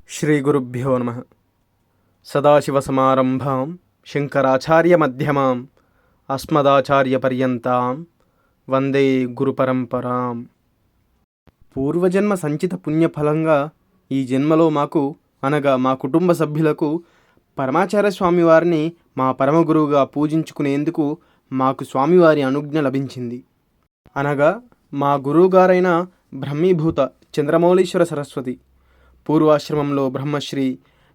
శ్రీగురుభ్యో నమ. సదాశివసమారంభాం శంకరాచార్యమధ్యమాం అస్మదాచార్యపర్యంతాం వందే గురుపరంపరాం. పూర్వజన్మ సంచిత పుణ్యఫలంగా ఈ జన్మలో మాకు అనగా మా కుటుంబ సభ్యులకు పరమాచార్య స్వామివారిని మా పరమగురువుగా పూజించుకునేందుకు మాకు స్వామివారి అనుజ్ఞ లభించింది. అనగా మా గురువుగారైన బ్రహ్మీభూత చంద్రమౌళీశ్వర సరస్వతి పూర్వాశ్రమంలో బ్రహ్మశ్రీ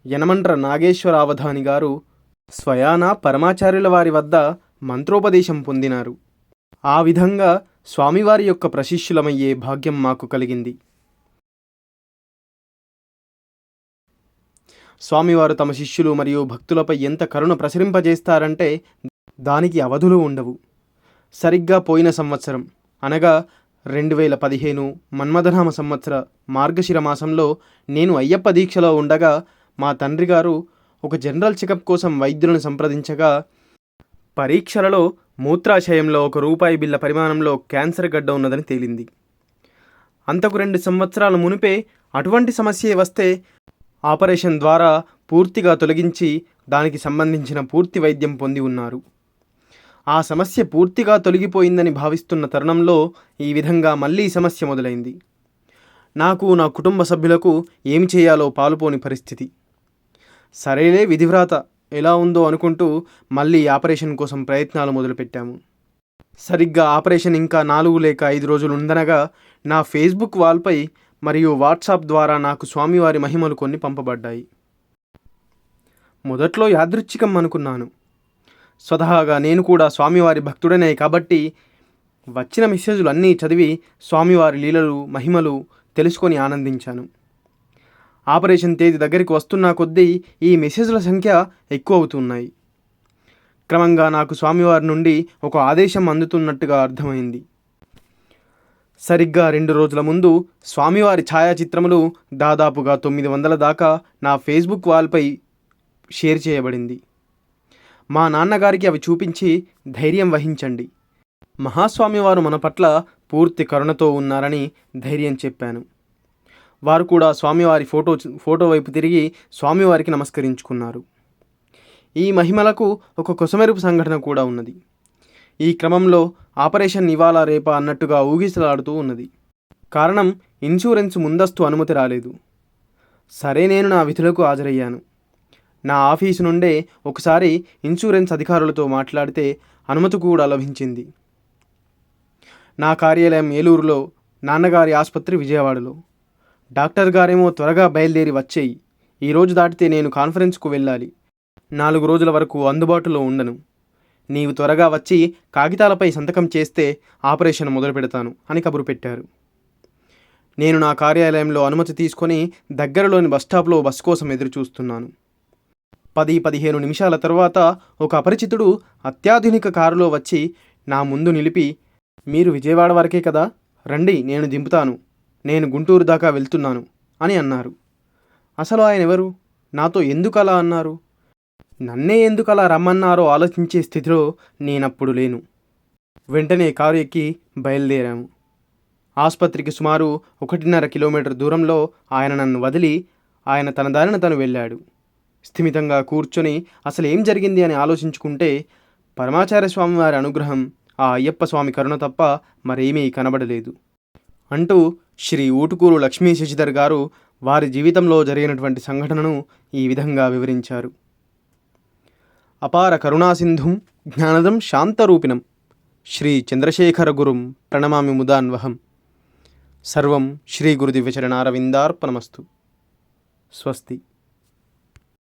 యనమండ్ర నాగేశ్వరావధాని గారు స్వయానా పరమాచార్యుల వారి వద్ద మంత్రోపదేశం పొందినారు. ఆ విధంగా స్వామివారి యొక్క ప్రశిష్యులమయ్యే భాగ్యం మాకు కలిగింది. స్వామివారు తమ శిష్యులు మరియు భక్తులపై ఎంత కరుణ ప్రసరింపజేస్తారంటే దానికి అవధులు ఉండవు. సరిగ్గా పోయిన సంవత్సరం అనగా 2015 మన్మథనామ సంవత్సర మార్గశిర మాసంలో నేను అయ్యప్ప దీక్షలో ఉండగా మా తండ్రి గారు ఒక జనరల్ చెకప్ కోసం వైద్యులను సంప్రదించగా పరీక్షలలో మూత్రాశయంలో ₹1 బిళ్ళ పరిమాణంలో క్యాన్సర్ గడ్డ ఉన్నదని తేలింది. అంతకు 2 సంవత్సరాల మునిపే అటువంటి సమస్యే వస్తే ఆపరేషన్ ద్వారా పూర్తిగా తొలగించి దానికి సంబంధించిన పూర్తి వైద్యం పొంది ఉన్నారు. ఆ సమస్య పూర్తిగా తొలగిపోయిందని భావిస్తున్న తరుణంలో ఈ విధంగా మళ్ళీ సమస్య మొదలైంది. నాకు నా కుటుంబ సభ్యులకు ఏమి చేయాలో పాలుపోని పరిస్థితి. సరేలే విధివ్రాత ఎలా ఉందో అనుకుంటూ మళ్ళీ ఆపరేషన్ కోసం ప్రయత్నాలు మొదలుపెట్టాము. సరిగ్గా ఆపరేషన్ ఇంకా 4 లేక 5 రోజులు ఉందనగా నా ఫేస్బుక్ వాల్పై మరియు వాట్సాప్ ద్వారా నాకు స్వామివారి మహిమలు కొన్ని పంపబడ్డాయి. మొదట్లో యాదృచ్ఛికం అనుకున్నాను. స్వతహాగా నేను కూడా స్వామివారి భక్తుడనే కాబట్టి వచ్చిన మెసేజ్లు అన్నీ చదివి స్వామివారి లీలలు మహిమలు తెలుసుకొని ఆనందించాను. ఆపరేషన్ తేదీ దగ్గరికి వస్తున్న కొద్దీ ఈ మెసేజ్ల సంఖ్య ఎక్కువ అవుతున్నాయి. క్రమంగా నాకు స్వామివారి నుండి ఒక ఆదేశం అందుతున్నట్టుగా అర్థమైంది. సరిగ్గా 2 రోజుల ముందు స్వామివారి ఛాయాచిత్రములు దాదాపుగా 900 దాకా నా ఫేస్బుక్ వాల్పై షేర్ చేయబడింది. మా నాన్నగారికి అవి చూపించి ధైర్యం వహించండి, మహాస్వామివారు మన పట్ల పూర్తి కరుణతో ఉన్నారని ధైర్యం చెప్పాను. వారు కూడా స్వామివారి ఫోటో వైపు తిరిగి స్వామివారికి నమస్కరించుకున్నారు. ఈ మహిమలకు ఒక కొసమెరుపు సంఘటన కూడా ఉన్నది. ఈ క్రమంలో ఆపరేషన్ ఇవాళ రేపా అన్నట్టుగా ఊగిసలాడుతూ ఉన్నది. కారణం ఇన్సూరెన్స్ ముందస్తు అనుమతి రాలేదు. సరే నేను నా విధులకు హాజరయ్యాను. నా ఆఫీసు నుండే ఒకసారి ఇన్సూరెన్స్ అధికారులతో మాట్లాడితే అనుమతి కూడా లభించింది. నా కార్యాలయం ఏలూరులో, నాన్నగారి ఆసుపత్రి విజయవాడలో. డాక్టర్ గారేమో త్వరగా బయలుదేరి వచ్చేయి, ఈరోజు దాటితే నేను కాన్ఫరెన్స్కు వెళ్ళాలి, 4 రోజుల వరకు అందుబాటులో ఉండను, నీవు త్వరగా వచ్చి కాగితాలపై సంతకం చేస్తే ఆపరేషన్ మొదలు పెడతాను అని కబురు పెట్టారు. నేను నా కార్యాలయంలో అనుమతి తీసుకొని దగ్గరలోని బస్టాప్లో బస్సు కోసం ఎదురు చూస్తున్నాను. 10-15 నిమిషాల తర్వాత ఒక అపరిచితుడు అత్యాధునిక కారులో వచ్చి నా ముందు నిలిపి, మీరు విజయవాడ వరకే కదా, రండి నేను దింపుతాను, నేను గుంటూరు దాకా వెళ్తున్నాను అని అన్నారు. అసలు ఆయన ఎవరు, నాతో ఎందుకలా అన్నారు, నన్నే ఎందుకలా రమ్మన్నారో ఆలోచించే స్థితిలో నేనప్పుడు లేను. వెంటనే కారు ఎక్కి బయలుదేరాము. ఆసుపత్రికి సుమారు 1.5 కిలోమీటర్ దూరంలో ఆయన నన్ను వదిలి ఆయన తన దారిన తను వెళ్ళాడు. స్థిమితంగా కూర్చొని అసలు ఏం జరిగింది అని ఆలోచించుకుంటే పరమాచార్య స్వామి వారి అనుగ్రహం, ఆ అయ్యప్ప స్వామి కరుణ తప్ప మరేమీ కనబడలేదు అంటూ శ్రీ ఊటుకూరు లక్ష్మీ శశిధర్ గారు వారి జీవితంలో జరిగినటువంటి సంఘటనను ఈ విధంగా వివరించారు. అపార కరుణాసింధుం జ్ఞానదం శాంతరూపిణం శ్రీ చంద్రశేఖర గురుం ప్రణమామి ముదాన్వహం. సర్వం శ్రీ గురుదివ్యచరణారవిందార్పణమస్తు. స్వస్తి.